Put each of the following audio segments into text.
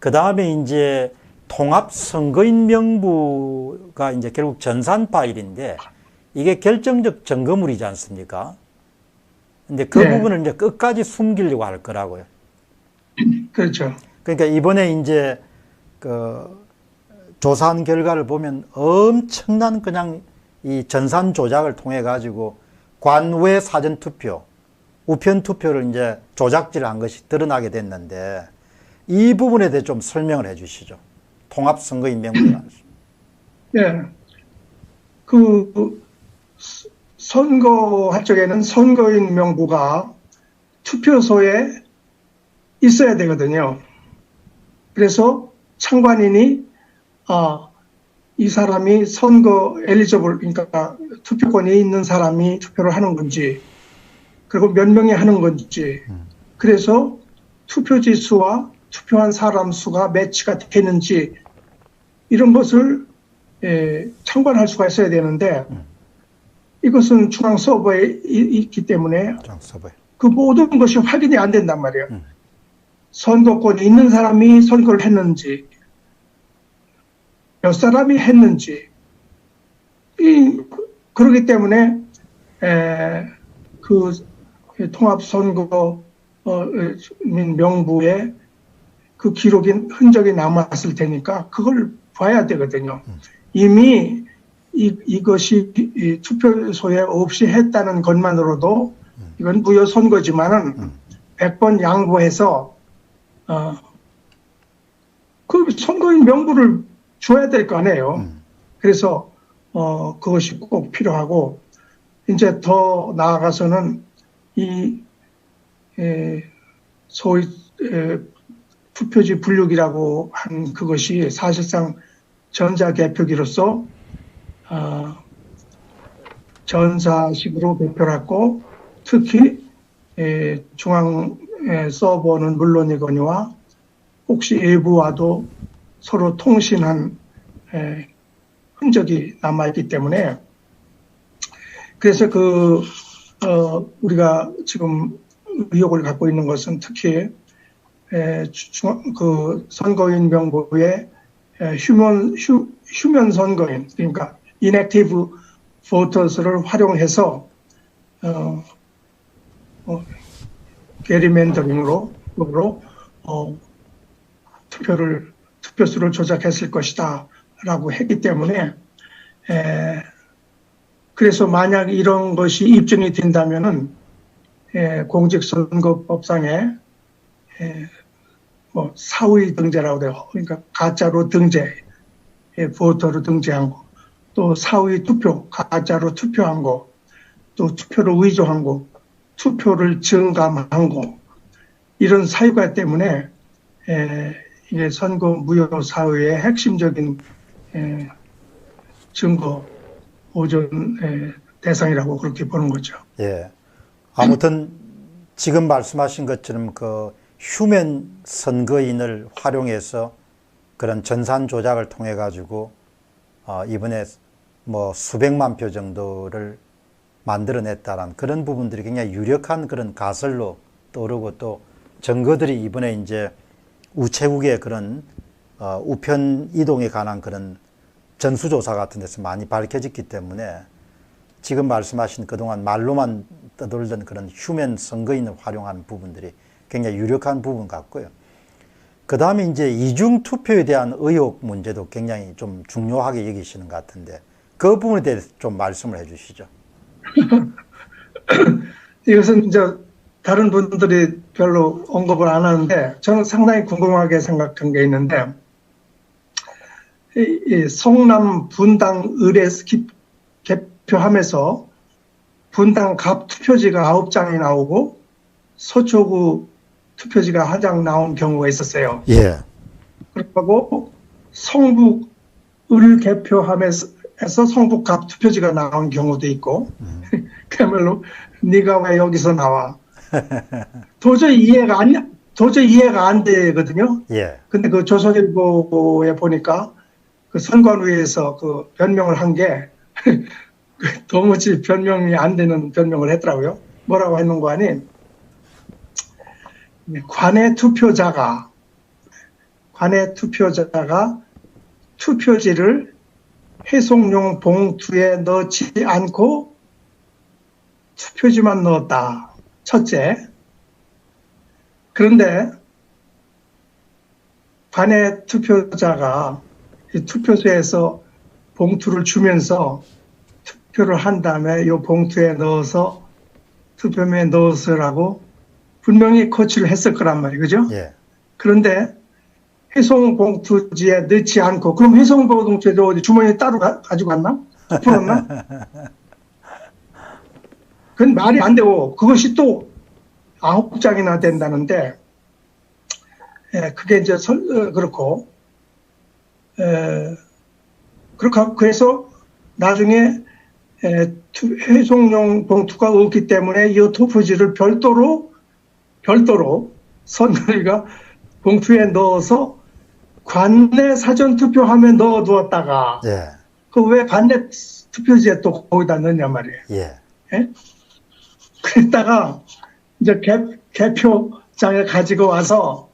그 다음에 이제 통합선거인 명부가 이제 결국 전산 파일인데 이게 결정적 증거물이지 않습니까? 근데 그 네, 부분을 이제 끝까지 숨기려고 할 거라고요. 그렇죠. 그러니까 이번에 이제 그 조사한 결과를 보면 엄청난 그냥 이 전산 조작을 통해 가지고 관외 사전 투표, 우편 투표를 이제 조작질을 한 것이 드러나게 됐는데 이 부분에 대해 좀 설명을 해 주시죠. 통합선거인 명부에 네, 그 선거할 적에는 선거인 명부가 투표소에 있어야 되거든요. 그래서 참관인이 이 사람이 선거 엘리저블, 그러니까 투표권이 있는 사람이 투표를 하는 건지, 그리고 몇 명이 하는 건지, 그래서 투표지 수와 투표한 사람 수가 매치가 되는지 이런 것을 참관할 수가 있어야 되는데 이것은 중앙 서버에 있기 때문에 그 모든 것이 확인이 안 된단 말이에요. 선거권이 있는 사람이 선거를 했는지, 몇 사람이 했는지, 그렇기 때문에 그 통합선거 명부에 그 기록이 흔적이 남았을 테니까 그걸 봐야 되거든요. 이미 이것이 투표소에 없이 했다는 것만으로도 이건 무효 선거지만은 100번 양보해서 그 선거인 명부를 줘야 될 거 아니에요. 그래서 그것이 꼭 필요하고 이제 더 나아가서는 이 소위 투표지 분류기라고 한 그것이 사실상 전자개표기로서 전사식으로 배표를 했고 특히 중앙 서버는 물론이거니와 혹시 외부와도 서로 통신한 흔적이 남아있기 때문에 그래서 우리가 지금 의혹을 갖고 있는 것은 특히 그 선거인 명부에 휴면 선거인, 그러니까 inactive voters를 활용해서 게리맨더링으로 투표수를 조작했을 것이다 라고 했기 때문에 그래서 만약 이런 것이 입증이 된다면은 공직선거법상에 사의 등재라고 돼요. 그러니까 가짜로 등재, 보터로 등재한 거, 또 사의 투표, 가짜로 투표한 거, 또 투표를 위조한 거, 투표를 증감한 거, 이런 사유가 때문에 이게 선거 무효 사유의 핵심적인 증거 보존 대상이라고 그렇게 보는 거죠. 예. 아무튼 지금 말씀하신 것처럼 그 휴면 선거인을 활용해서 그런 전산 조작을 통해 가지고 이번에 뭐 수백만 표 정도를 만들어냈다는 그런 부분들이 굉장히 유력한 그런 가설로 떠오르고 또 증거들이 이번에 이제 우체국의 그런 우편 이동에 관한 그런 전수조사 같은 데서 많이 밝혀졌기 때문에 지금 말씀하신 그동안 말로만 떠돌던 그런 휴면 선거인을 활용한 부분들이 굉장히 유력한 부분 같고요. 그 다음에 이제 이중 투표에 대한 의혹 문제도 굉장히 좀 중요하게 여기시는 것 같은데 그 부분에 대해서 좀 말씀을 해 주시죠. 이것은 이제 다른 분들이 별로 언급을 안 하는데 저는 상당히 궁금하게 생각한 게 있는데 이 성남 분당 의뢰 개표하면서 분당 갑 투표지가 9장이 나오고 서초구 투표지가 1장 나온 경우가 있었어요. 예. 그리고 성북 을 개표하면서 성북 갑 투표지가 나온 경우도 있고 그야말로 네가 왜 여기서 나와? 도저히 이해가 안 되거든요. 예. 근데 그 조선일보에 보니까 그 선관위에서 그 변명을 한 게 도무지 변명이 안 되는 변명을 했더라고요. 뭐라고 했는 거 아니? 관내 투표자가 관내 투표자가 투표지를 해송용 봉투에 넣지 않고 투표지만 넣었다. 첫째. 그런데 관내 투표자가 이 투표소에서 봉투를 주면서 투표를 한 다음에 이 봉투에 넣어서 투표함에 넣으라고 분명히 코치를 했을 거란 말이에요. 그죠? 예. 그런데 회송 봉투지에 넣지 않고, 그럼 회송 봉투지도 어디 주머니에 따로 가지고 갔나? 풀었나? 그건 말이 안 되고, 그것이 또 9장이나 된다는데, 그게 이제 그렇고, 그래서 나중에 회송용 봉투가 없기 때문에 이 투표지를 별도로 선관위가 봉투에 넣어서 관내 사전 투표함에 넣어두었다가 예. 그 왜 관내 투표지에 또 거기다 넣냐 말이에요. 예. 예? 그랬다가 이제 개표장에 가지고 와서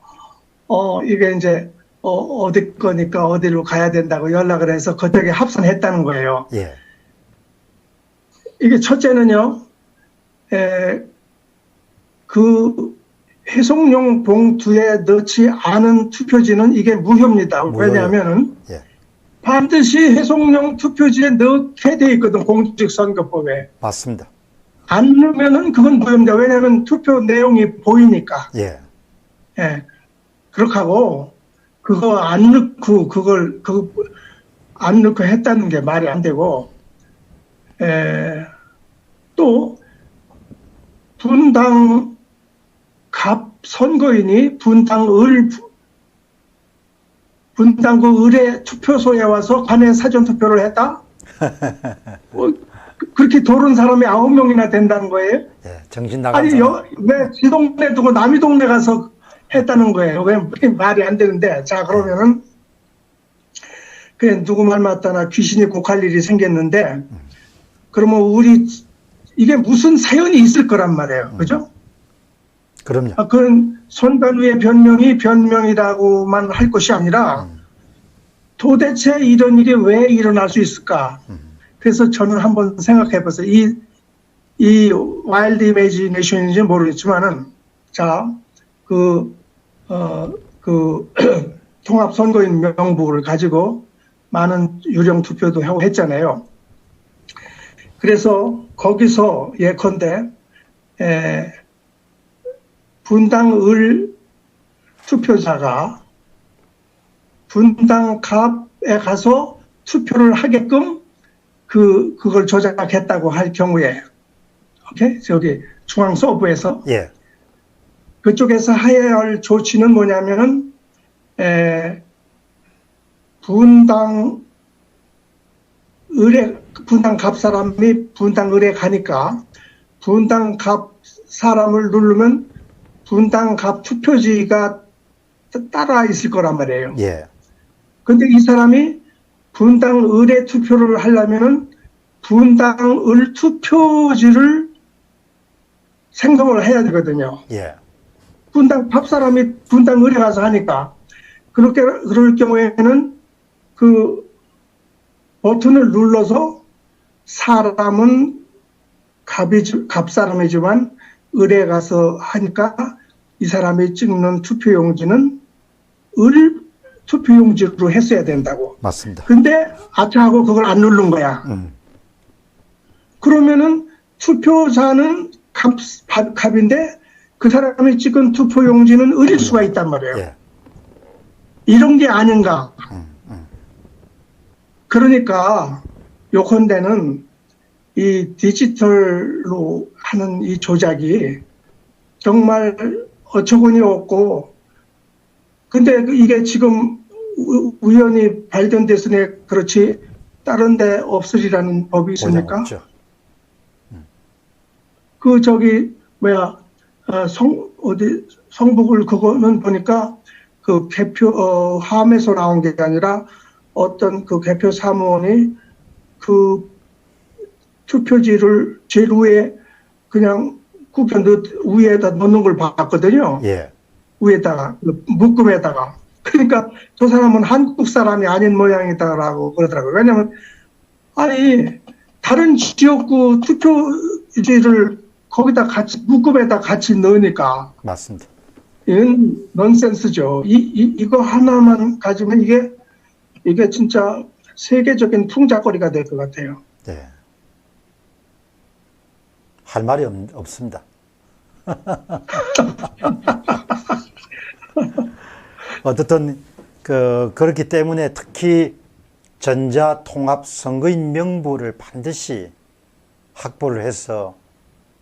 이게 이제 어디 거니까 어디로 가야 된다고 연락을 해서 그쪽에 합산했다는 거예요. 예. 이게 첫째는요, 그 회송용 봉투에 넣지 않은 투표지는 이게 무효입니다. 왜냐하면은 예. 반드시 회송용 투표지에 넣게 돼 있거든, 공직선거법에. 맞습니다. 안 넣으면은 그건 무효입니다. 왜냐하면 투표 내용이 보이니까. 예. 예. 그렇게 하고, 그거 안 넣고, 안 넣고 했다는 게 말이 안 되고, 또, 분당 갑 선거인이 분당구 을의 투표소에 와서 관내 사전 투표를 했다? 그렇게 도른 사람이 9명이나 된다는 거예요? 예. 정신 나간 아니, 사람. 왜 지 동네 두고 남의 동네 가서 했다는 거예요? 왜 말이 안 되는데. 자, 그러면은, 그냥 누구 말 맞다나 귀신이 곡할 일이 생겼는데, 그러면 이게 무슨 사연이 있을 거란 말이에요. 그죠? 그럼요. 그건 선관위의 변명이 변명이라고만 할 것이 아니라 도대체 이런 일이 왜 일어날 수 있을까? 그래서 저는 한번 생각해 보세요. 이 와일드 이미지네이션인지 모르겠지만은, 자, 통합선거인 명부를 가지고 많은 유령 투표도 하고 했잖아요. 그래서 거기서 예컨대, 분당 을 투표자가 분당 갑에 가서 투표를 하게끔 그걸 조작했다고 할 경우에, 오케이? 저기 중앙 서부에서. 예. 그쪽에서 해야 할 조치는 뭐냐면은, 분당 갑 사람이 분당 을에 가니까 분당 갑 사람을 누르면 분당 갑 투표지가 따라 있을 거란 말이에요. 예. 근데 이 사람이 분당 을에 투표를 하려면은 분당 을 투표지를 생성을 해야 되거든요. 예. 밥 사람이 분당 을에 가서 하니까 그럴 경우에는 그 버튼을 눌러서 사람은 갑 사람이지만 을에 가서 하니까 이 사람이 찍는 투표용지는 을 투표용지로 했어야 된다고. 맞습니다. 근데 아차하고 그걸 안 누른 거야. 그러면은 투표자는 갑인데 그 사람이 찍은 투표용지는 을일 수가 있단 말이에요. 예. 이런 게 아닌가. 그러니까 요컨대는 이 디지털로 하는 이 조작이 정말 어처구니 없고, 근데 이게 지금 우연히 발견됐으니 그렇지 다른 데 없으리라는 법이 있습니까? 없죠. 성북을 그거는 보니까 그 개표, 함에서 나온 게 아니라 어떤 그 개표 사무원이 그 투표지를 제일 위에 그냥 위에다 넣는 걸 봤거든요. 예. 위에다가, 묶음에다가. 그러니까 저 사람은 한국 사람이 아닌 모양이다라고 그러더라고요. 왜냐하면 아니 다른 지역구 투표지를 거기다 같이 묶음에다 같이 넣으니까 맞습니다. 이건 넌센스죠. 이거 하나만 가지면 이게 진짜 세계적인 풍자거리가 될 것 같아요. 네. 할 말이 없습니다. 어떻든 그렇기 때문에 특히 전자통합선거인 명부를 반드시 확보를 해서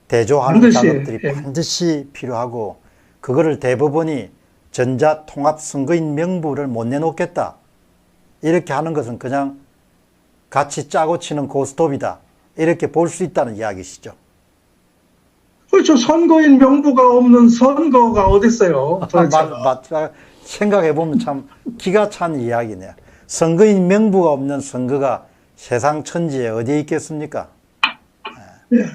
대조하는 반드시, 작업들이 예. 반드시 필요하고, 그거를 대법원이 전자통합선거인 명부를 못 내놓겠다 이렇게 하는 것은 그냥 같이 짜고 치는 고스톱이다 이렇게 볼 수 있다는 이야기시죠. 그렇죠. 선거인 명부가 없는 선거가 어딨어요. 생각해보면 참 기가 찬 이야기네요. 선거인 명부가 없는 선거가 세상 천지에 어디에 있겠습니까? 예.